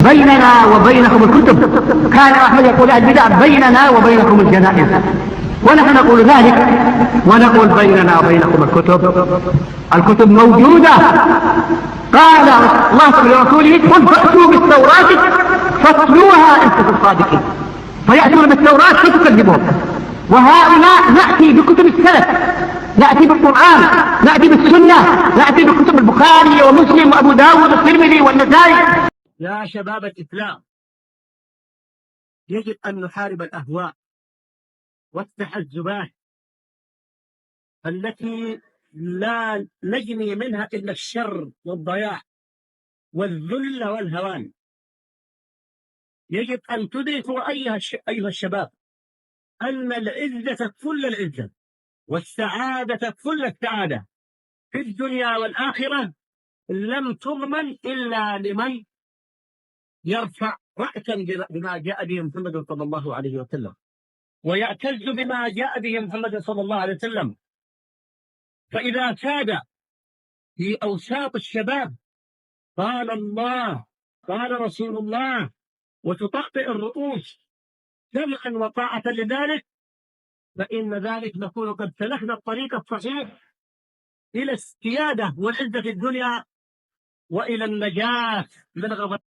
بيننا وبينكم الكتب. كان أحمد يقول البدع بيننا وبينكم الجنائز، ونحن نقول ذلك ونقول بيننا وبينكم الكتب موجودة. قال الله لرسوله قل فأتوا بالتوراة فاتلوها إن كنتم صادقين، فيأتون بالتوراة فتكذبون. وهؤلاء نأتي بكتب السلف، نأتي بالقرآن، نأتي بالسنة، نأتي بكتب البخاري ومسلم وأبو داود والترمذي والنسائي. يا شباب الإسلام، يجب أن نحارب الأهواء والتحزبات التي لا نجني منها إلا الشر والضياع والذل والهوان. يجب أن تدركوا أيها الشباب أن العزة كل العزة والسعادة كل السعادة في الدنيا والآخرة لم تضمن إلا لمن يرفع رأسا بما جاء به محمد صلى الله عليه وسلم، ويعتز بما جاء به محمد صلى الله عليه وسلم. فإذا كاد في أوساط الشباب قال الله قال رسول الله وتطأطئ الرؤوس سمعا وطاعة لذلك، فإن ذلك نكون قد سلكنا الطريق الصحيح إلى السيادة والعزة في الدنيا وإلى النجاة من غضب